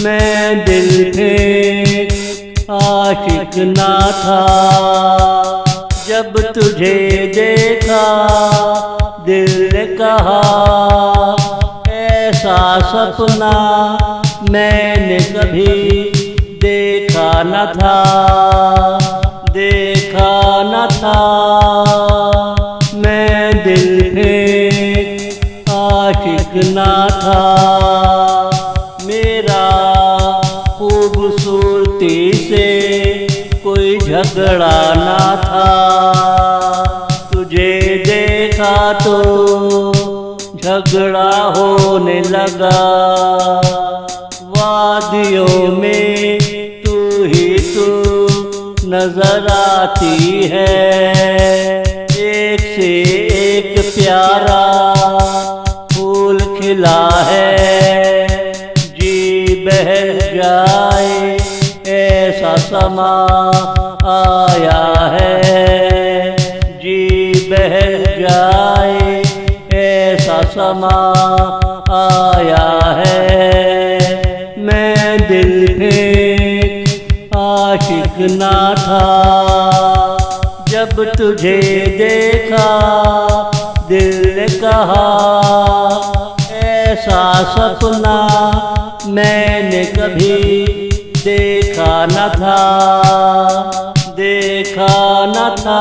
मैं दिल पे आशिक ना था, जब तुझे देखा दिल ने कहा ऐसा सपना मैंने कभी देखा न था, देखा न था। मैं दिल पे आशिक ना था, मेरा खूबसूरती से कोई झगड़ा ना था। तुझे देखा तो झगड़ा होने लगा, वादियों में तू ही तू नजर आती है। एक से एक प्यारा फूल खिला है, जी बहल जाए ऐसा समा आया है, जी बहल जाए ऐसा समा आया है। मैं दिल पे आशिक ना था, जब तुझे देखा दिल ने कहा ऐसा सपना मैंने कभी देखा न था, देखा न था।